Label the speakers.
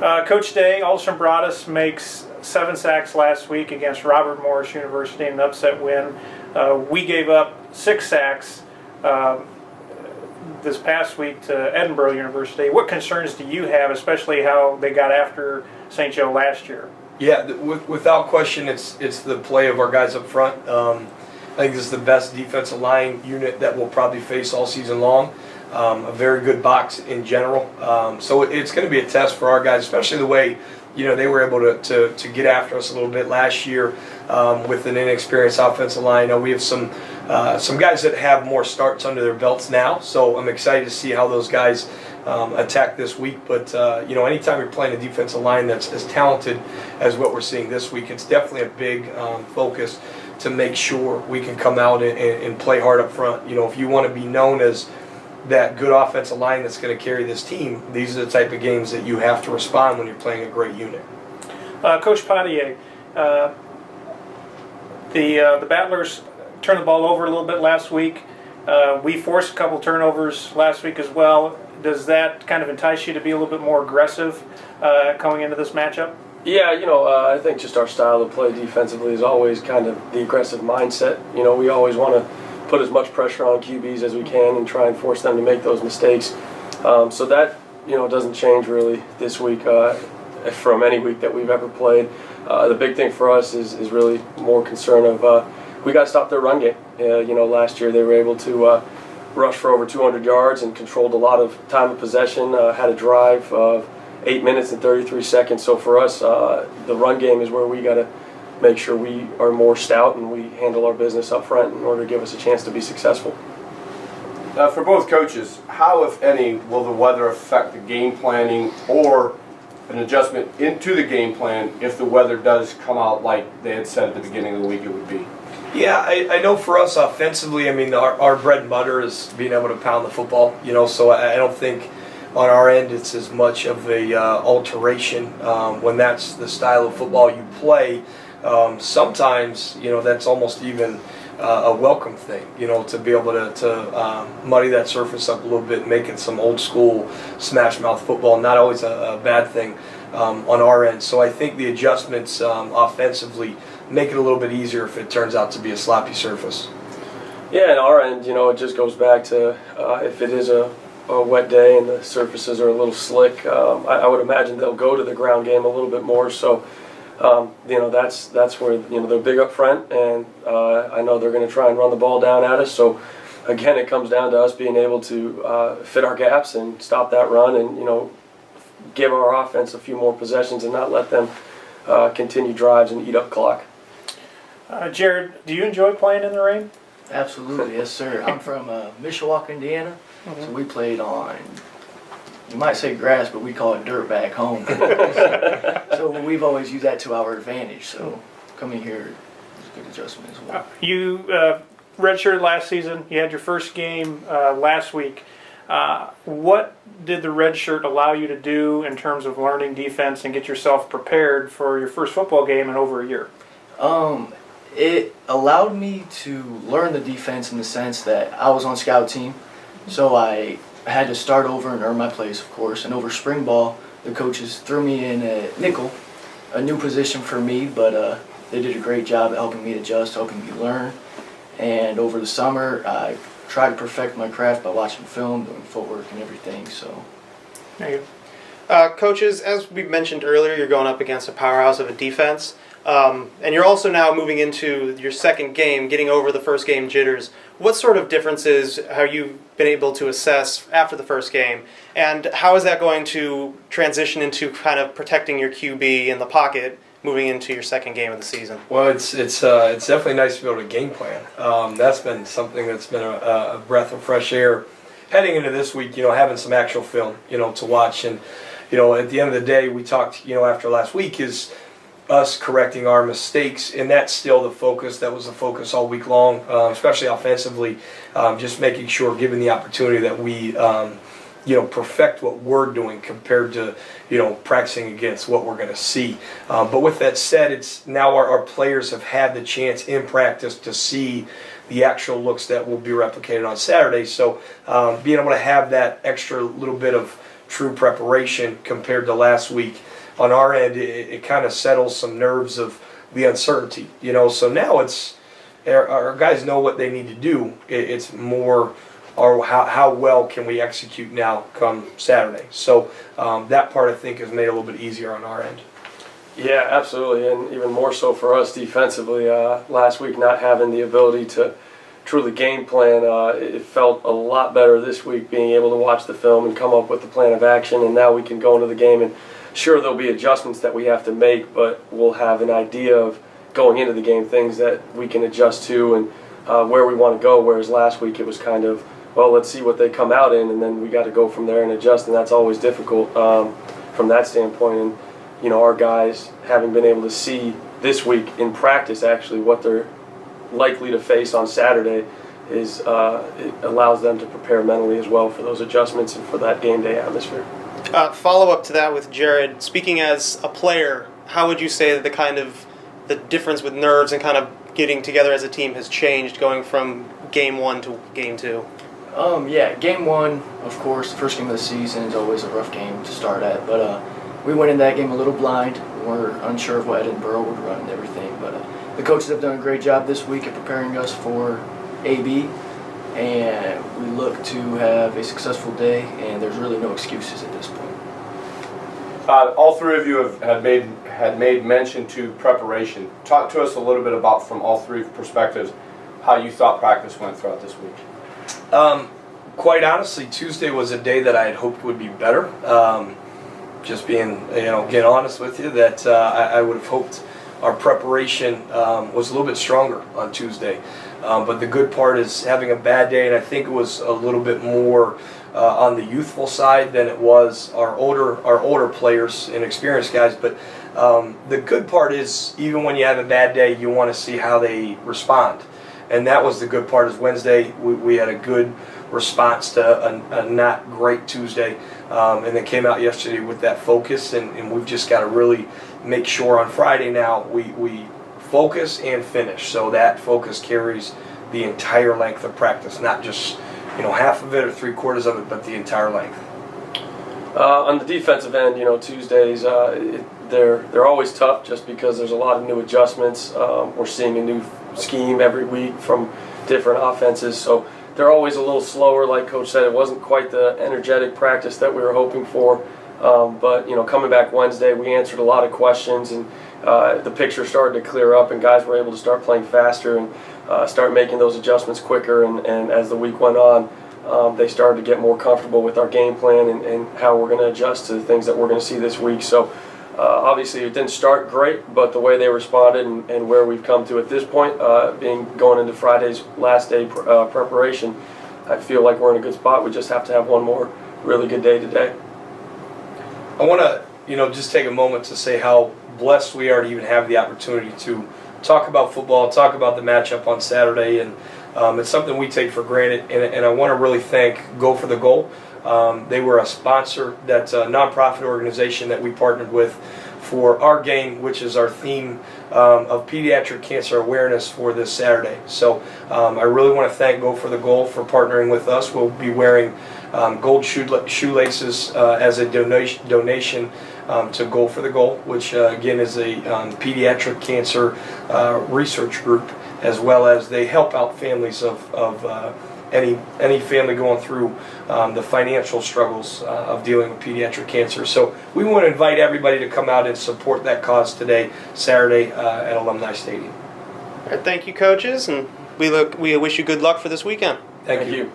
Speaker 1: Coach Day, Alderson Broaddus makes 7 sacks last week against Robert Morris University in an upset win. We gave up 6 sacks this past week to Edinboro University. What concerns do you have, especially how they got after St. Joe last year?
Speaker 2: Yeah, without question, it's the play of our guys up front. I think this is the best defensive line unit that we'll probably face all season long. A very good box in general. So it's going to be a test for our guys, especially the way they were able to get after us a little bit last year with an inexperienced offensive line. We have some guys that have more starts under their belts now, so I'm excited to see how those guys attack this week. But anytime you're playing a defensive line that's as talented as what we're seeing this week, it's definitely a big focus to make sure we can come out and play hard up front. If you want to be known as that good offensive line that's going to carry this team, these are the type of games that you have to respond when you're playing a great unit.
Speaker 1: Coach Padhye, the Battlers turned the ball over a little bit last week. We forced a couple turnovers last week as well. Does that kind of entice you to be a little bit more aggressive coming into this matchup?
Speaker 3: Yeah, I think just our style of play defensively is always kind of the aggressive mindset. We always want to put as much pressure on QBs as we can and try and force them to make those mistakes. So that, doesn't change really this week from any week that we've ever played. The big thing for us is really more concern of we got to stop their run game. Last year they were able to rush for over 200 yards and controlled a lot of time of possession, had a drive of 8 minutes and 33 seconds. So for us, the run game is where we got to make sure we are more stout and we handle our business up front in order to give us a chance to be successful.
Speaker 4: For both coaches, how, if any, will the weather affect the game planning or an adjustment into the game plan if the weather does come out like they had said at the beginning of the week it would be?
Speaker 2: Yeah, I know for us offensively, our bread and butter is being able to pound the football, so I don't think on our end it's as much of a alteration when that's the style of football you play. Sometimes, that's almost even a welcome thing, to be able to muddy that surface up a little bit, making some old school smash mouth football, not always a bad thing on our end. So I think the adjustments offensively make it a little bit easier if it turns out to be a sloppy surface.
Speaker 3: Yeah, on our end, it just goes back to if it is a wet day and the surfaces are a little slick, I would imagine they'll go to the ground game a little bit more. So, that's where they're big up front, and I know they're going to try and run the ball down at us. So, again, it comes down to us being able to fit our gaps and stop that run, and give our offense a few more possessions and not let them continue drives and eat up clock.
Speaker 1: Jared, do you enjoy playing in the rain?
Speaker 5: Absolutely, yes, sir. I'm from Mishawaka, Indiana, so we played on, you might say grass, but we call it dirt back home. So we've always used that to our advantage, so coming here is a good adjustment as well.
Speaker 1: You redshirted last season. You had your first game last week. What did the red shirt allow you to do in terms of learning defense and get yourself prepared for your first football game in over a year?
Speaker 5: It allowed me to learn the defense in the sense that I was on scout team, so I had to start over and earn my place, of course. And over spring ball, the coaches threw me in at nickel, a new position for me, but they did a great job at helping me adjust, helping me learn. And over the summer, I tried to perfect my craft by watching film, doing footwork and everything. So,
Speaker 1: There you go.
Speaker 6: Coaches, as we mentioned earlier, you're going up against a powerhouse of a defense. And you're also now moving into your second game, getting over the first game jitters. What sort of differences have you been able to assess after the first game? And how is that going to transition into kind of protecting your QB in the pocket moving into your second game of the season?
Speaker 2: Well, it's definitely nice to be able to game plan. That's been something that's been a breath of fresh air heading into this week, having some actual film, to watch. And, at the end of the day, we talked, after last week is us correcting our mistakes, and that's still the focus. That was the focus all week long, especially offensively, just making sure, given the opportunity, that we, perfect what we're doing compared to, practicing against what we're going to see. But with that said, it's now our players have had the chance in practice to see the actual looks that will be replicated on Saturday. So being able to have that extra little bit of true preparation compared to last week. On our end, it kind of settles some nerves of the uncertainty, So now it's our guys know what they need to do. It's more, or how well can we execute now come Saturday. So that part I think is made a little bit easier on our end.
Speaker 3: Yeah, absolutely, and even more so for us defensively. Last week, not having the ability to truly game plan, it felt a lot better this week being able to watch the film and come up with the plan of action, and now we can go into the game, and sure, there'll be adjustments that we have to make, but we'll have an idea of going into the game, things that we can adjust to and where we want to go, whereas last week it was kind of, well, let's see what they come out in, and then we got to go from there and adjust, and that's always difficult from that standpoint. And our guys, having been able to see this week in practice actually what they're likely to face on Saturday, is it allows them to prepare mentally as well for those adjustments and for that game day atmosphere.
Speaker 6: Follow up to that with Jared. Speaking as a player, how would you say that the difference with nerves and kind of getting together as a team has changed going from game 1 to game 2?
Speaker 5: Game 1, of course, the first game of the season is always a rough game to start at, but we went in that game a little blind. We were unsure of what Edinburgh would run and everything, but the coaches have done a great job this week at preparing us for AB, and we look to have a successful day, and there's really no excuses at this point.
Speaker 4: All three of you had made mention to preparation. Talk to us a little bit about, from all three perspectives, how you thought practice went throughout this week.
Speaker 2: Quite honestly, Tuesday was a day that I had hoped would be better. Just being, getting honest with you, that I would have hoped our preparation was a little bit stronger on Tuesday. But the good part is having a bad day, and I think it was a little bit more on the youthful side than it was our older players and experienced guys. But the good part is, even when you have a bad day, you want to see how they respond. And that was the good part. Is Wednesday we had a good response to a not great Tuesday, and they came out yesterday with that focus, and we've just got to really make sure on Friday now we focus and finish, so that focus carries the entire length of practice, not just half of it or 3/4 of it, but the entire length.
Speaker 3: On the defensive end, Tuesdays they're always tough just because there's a lot of new adjustments. We're seeing a new scheme every week from different offenses, so they're always a little slower. Like Coach said, it wasn't quite the energetic practice that we were hoping for. But coming back Wednesday, we answered a lot of questions, and the picture started to clear up, and guys were able to start playing faster and start making those adjustments quicker. And as the week went on, they started to get more comfortable with our game plan and how we're going to adjust to the things that we're going to see this week. So obviously it didn't start great, but the way they responded and where we've come to at this point, going into Friday's last day preparation, I feel like we're in a good spot. We just have to have one more really good day today.
Speaker 2: I want to, just take a moment to say how blessed we are to even have the opportunity to talk about football, talk about the matchup on Saturday, and it's something we take for granted. And I want to really thank Go for the Goal. They were a sponsor, that's a nonprofit organization that we partnered with for our game, which is our theme of pediatric cancer awareness for this Saturday. So I really want to thank Go for the Goal for partnering with us. We'll be wearing gold shoelaces as a donation to Go for the Goal, which again is a pediatric cancer research group, as well as they help out families of any family going through the financial struggles of dealing with pediatric cancer. So we want to invite everybody to come out and support that cause today, Saturday at Alumni Stadium.
Speaker 6: All right, thank you, coaches, and we wish you good luck for this weekend.
Speaker 2: Thank you.